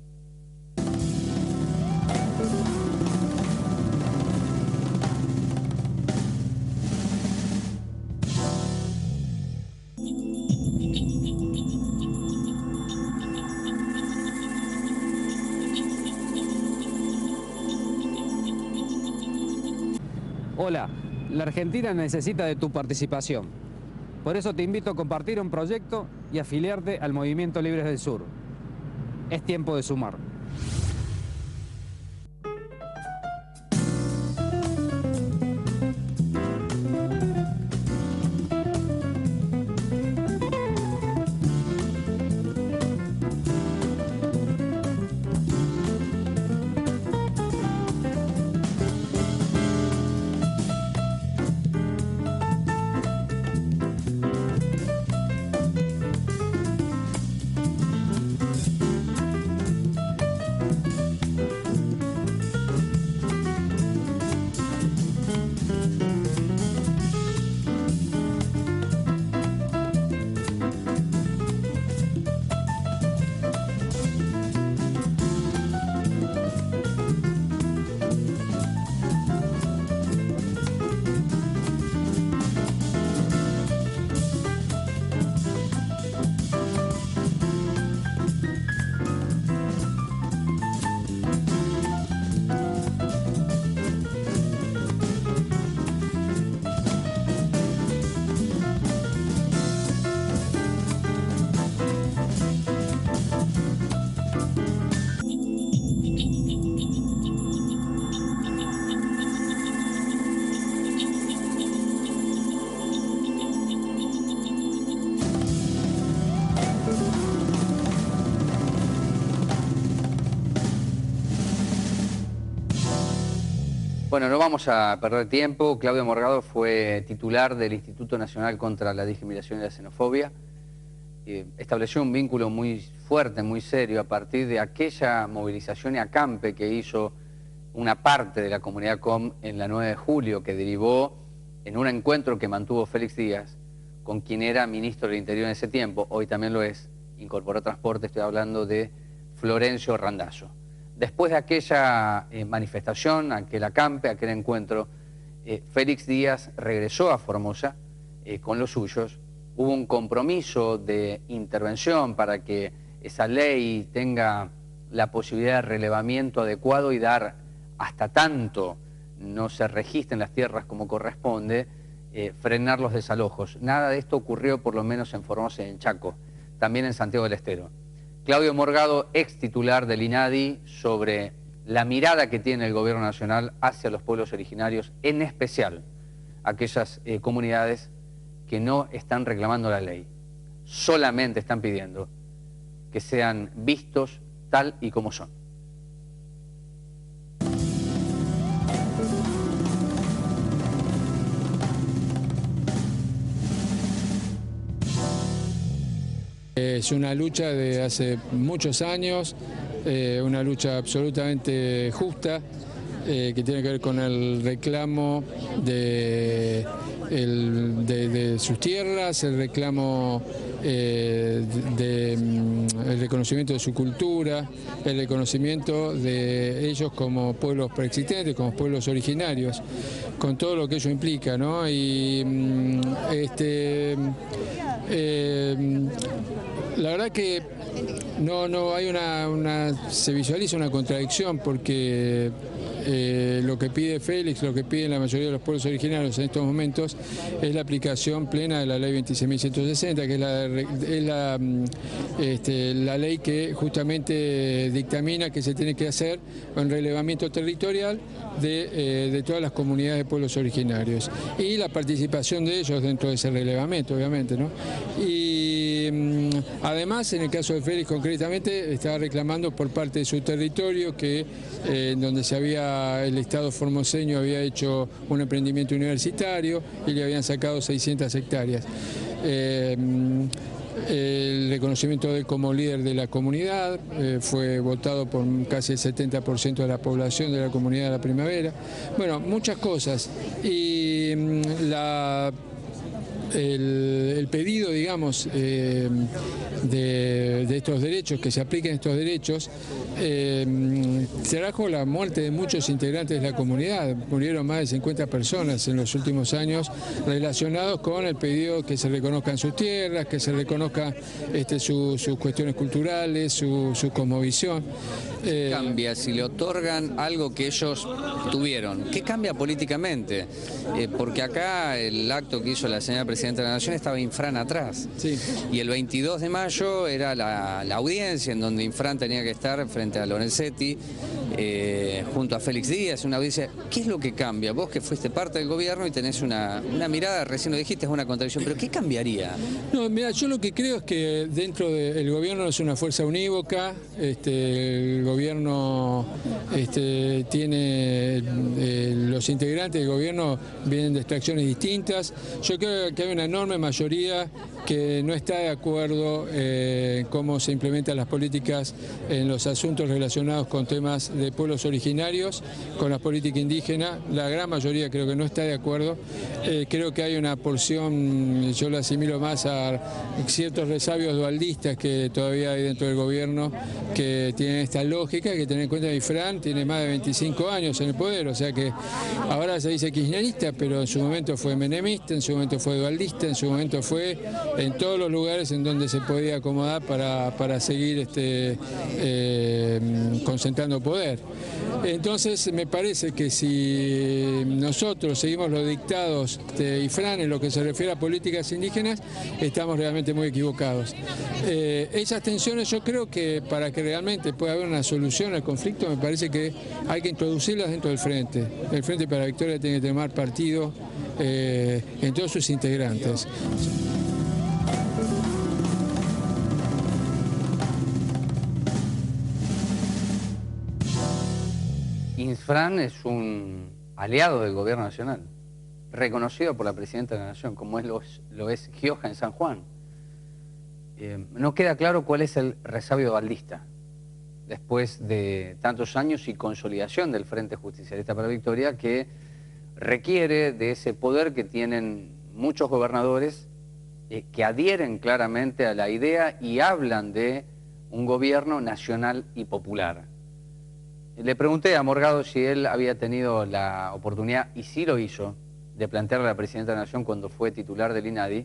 Hola, la Argentina necesita de tu participación. Por eso te invito a compartir un proyecto y afiliarte al Movimiento Libres del Sur. Es tiempo de sumar. Bueno, no vamos a perder tiempo. Claudio Morgado fue titular del Instituto Nacional contra la Discriminación y la Xenofobia. Estableció un vínculo muy fuerte, muy serio, a partir de aquella movilización y acampe que hizo una parte de la comunidad COM en la 9 de julio, que derivó en un encuentro que mantuvo Félix Díaz con quien era ministro del Interior en ese tiempo, hoy también lo es, incorporó transporte, estoy hablando de Florencio Randazzo. Después de aquella manifestación, aquel acampe, aquel encuentro, Félix Díaz regresó a Formosa con los suyos. Hubo un compromiso de intervención para que esa ley tenga la posibilidad de relevamiento adecuado y dar, hasta tanto no se registren las tierras como corresponde, frenar los desalojos. Nada de esto ocurrió, por lo menos en Formosa y en Chaco, también en Santiago del Estero. Claudio Morgado, ex titular del INADI, sobre la mirada que tiene el gobierno nacional hacia los pueblos originarios, en especial aquellas comunidades que no están reclamando la ley, solamente están pidiendo que sean vistos tal y como son. Es una lucha de hace muchos años, una lucha absolutamente justa, que tiene que ver con el reclamo de sus tierras, el reclamo el reconocimiento de su cultura, el reconocimiento de ellos como pueblos preexistentes, como pueblos originarios, con todo lo que ello implica, ¿no? Y la verdad que no hay se visualiza una contradicción, porque lo que pide Félix, lo que piden la mayoría de los pueblos originarios en estos momentos, es la aplicación plena de la ley 26.160, que es la ley que justamente dictamina que se tiene que hacer un relevamiento territorial de todas las comunidades de pueblos originarios y la participación de ellos dentro de ese relevamiento, obviamente, ¿no? Y además, en el caso de Félix concretamente, estaba reclamando por parte de su territorio que donde el Estado formoseño había hecho un emprendimiento universitario y le habían sacado 600 hectáreas. El reconocimiento de él como líder de la comunidad fue votado por casi el 70% de la población de la comunidad de La Primavera. Bueno, muchas cosas. Y el pedido, digamos, de estos derechos, que se apliquen estos derechos, trajo la muerte de muchos integrantes de la comunidad. Murieron más de 50 personas en los últimos años relacionados con el pedido que se reconozcan sus tierras, que se reconozcan sus cuestiones culturales, su cosmovisión. ¿Qué cambia si le otorgan algo que ellos tuvieron? ¿Qué cambia políticamente? Porque acá el acto que hizo la señora Presidenta de la Nación estaba Infran atrás. Sí. Y el 22 de mayo era la audiencia en donde Infran tenía que estar frente a Lorenzetti, junto a Félix Díaz, una audiencia. ¿Qué es lo que cambia? Vos que fuiste parte del gobierno y tenés una mirada, recién lo dijiste, es una contradicción, pero ¿qué cambiaría? No, mira, yo lo que creo es que dentro del gobierno es una fuerza unívoca, el gobierno tiene, los integrantes del gobierno vienen de extracciones distintas. Yo creo que hay una enorme mayoría que no está de acuerdo en cómo se implementan las políticas en los asuntos relacionados con temas de pueblos originarios, con la política indígena. La gran mayoría creo que no está de acuerdo. Creo que hay una porción, yo la asimilo más a ciertos resabios dualdistas que todavía hay dentro del gobierno, que tienen esta lógica. Hay que tener en cuenta que Infran tiene más de 25 años en el poder, o sea que ahora se dice kirchnerista, pero en su momento fue menemista, en su momento fue dualdista, en su momento fue en todos los lugares en donde se podía acomodar para seguir concentrando poder. Entonces me parece que si nosotros seguimos los dictados de Infran en lo que se refiere a políticas indígenas, estamos realmente muy equivocados. Esas tensiones, yo creo que para que realmente pueda haber una solución al conflicto, me parece que hay que introducirlas dentro del Frente. El Frente para la Victoria tiene que tomar partido en todos sus integrantes. Infran es un aliado del gobierno nacional, reconocido por la Presidenta de la Nación, como lo es Gioja en San Juan. No queda claro cuál es el resabio dualdista, después de tantos años y consolidación del Frente Justicialista para la Victoria, que requiere de ese poder que tienen muchos gobernadores que adhieren claramente a la idea y hablan de un gobierno nacional y popular. Le pregunté a Morgado si él había tenido la oportunidad, y sí lo hizo, de plantearle a la Presidenta de la Nación cuando fue titular del INADI,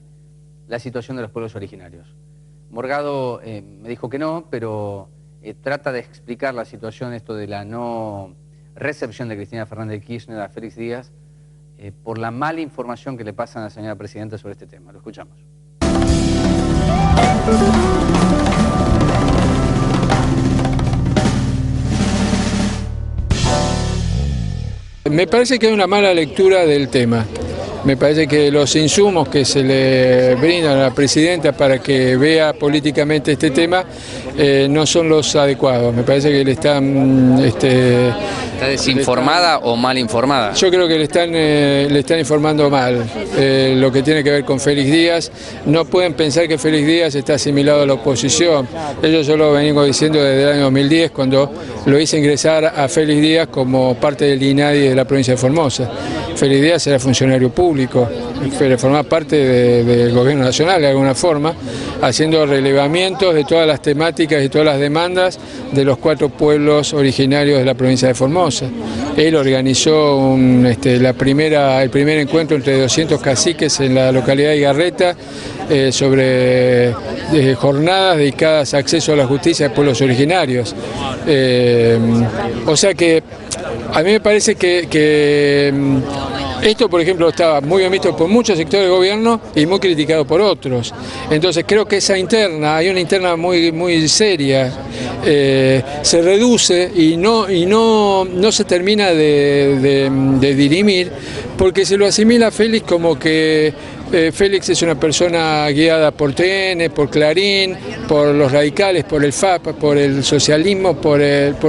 la situación de los pueblos originarios. Morgado me dijo que no, pero trata de explicar la situación, esto de la no recepción de Cristina Fernández de Kirchner a Félix Díaz, por la mala información que le pasan a la señora Presidenta sobre este tema. Lo escuchamos. Me parece que hay una mala lectura del tema. Me parece que los insumos que se le brindan a la Presidenta para que vea políticamente este tema no son los adecuados. Me parece que le están... ¿Está desinformada o mal informada? Yo creo que le están informando mal. Lo que tiene que ver con Félix Díaz, no pueden pensar que Félix Díaz está asimilado a la oposición. Yo lo vengo diciendo desde el año 2010, cuando lo hice ingresar a Félix Díaz como parte del INADI de la provincia de Formosa. Félix Díaz era funcionario público, formaba parte del gobierno nacional de alguna forma, haciendo relevamientos de todas las temáticas y todas las demandas de los 4 pueblos originarios de la provincia de Formosa. Él organizó el primer encuentro entre 200 caciques en la localidad de Igarreta sobre jornadas dedicadas a acceso a la justicia de pueblos originarios. O sea que a mí me parece que esto, por ejemplo, estaba muy bien visto por muchos sectores del gobierno y muy criticado por otros. Entonces creo que hay una interna muy seria, se reduce y no se termina de dirimir, porque se lo asimila a Félix como que Félix es una persona guiada por TN, por Clarín, por los radicales, por el FAP, por el socialismo, por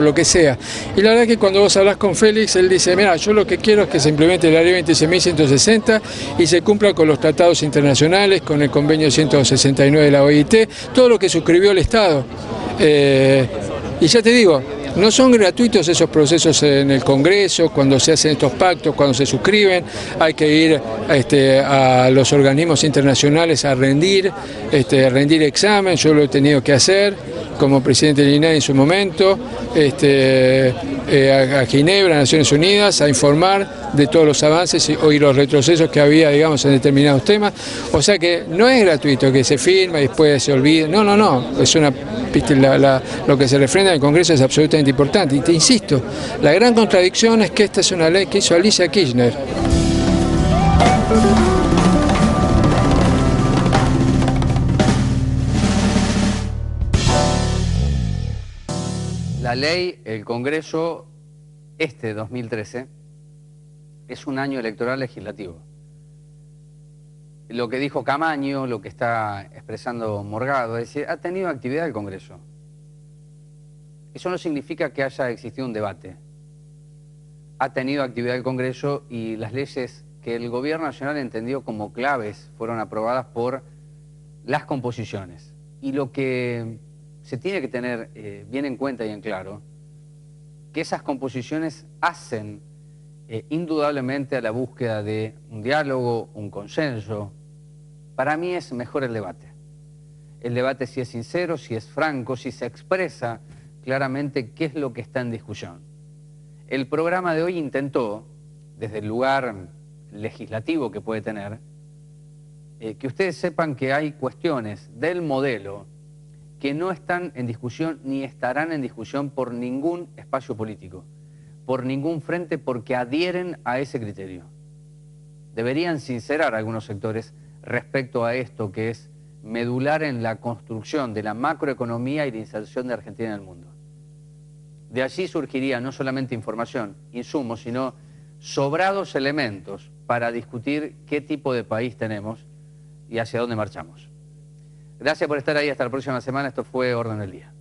lo que sea. Y la verdad es que cuando vos hablas con Félix, él dice, mira, yo lo que quiero es que se implemente la ley 26.160 y se cumpla con los tratados internacionales, con el convenio 169 de la OIT, todo lo que suscribió el Estado. Y ya te digo, no son gratuitos esos procesos en el Congreso, cuando se hacen estos pactos, cuando se suscriben, hay que ir a los organismos internacionales a rendir examen. Yo lo he tenido que hacer como presidente del INADI en su momento, a Ginebra, Naciones Unidas, a informar de todos los avances y los retrocesos que había, digamos, en determinados temas. O sea que no es gratuito que se firma y después se olvide. No, no, no. Es una, lo que se refrenda en el Congreso es absolutamente importante. Y te insisto, la gran contradicción es que esta es una ley que hizo Alicia Kirchner. La ley, el Congreso, 2013, es un año electoral legislativo. Lo que dijo Camaño, lo que está expresando Morgado, es decir, ha tenido actividad el Congreso. Eso no significa que haya existido un debate. Ha tenido actividad el Congreso y las leyes que el Gobierno Nacional entendió como claves fueron aprobadas por las composiciones. Y lo que se tiene que tener bien en cuenta y en claro, que esas composiciones hacen indudablemente a la búsqueda de un diálogo, un consenso. Para mí es mejor el debate. El debate si es sincero, si es franco, si se expresa claramente qué es lo que está en discusión. El programa de hoy intentó, desde el lugar legislativo que puede tener, que ustedes sepan que hay cuestiones del modelo que no están en discusión ni estarán en discusión por ningún espacio político, por ningún frente, porque adhieren a ese criterio. Deberían sincerar algunos sectores respecto a esto que es medular en la construcción de la macroeconomía y la inserción de Argentina en el mundo. De allí surgiría no solamente información, insumos, sino sobrados elementos para discutir qué tipo de país tenemos y hacia dónde marchamos. Gracias por estar ahí, hasta la próxima semana. Esto fue Orden del Día.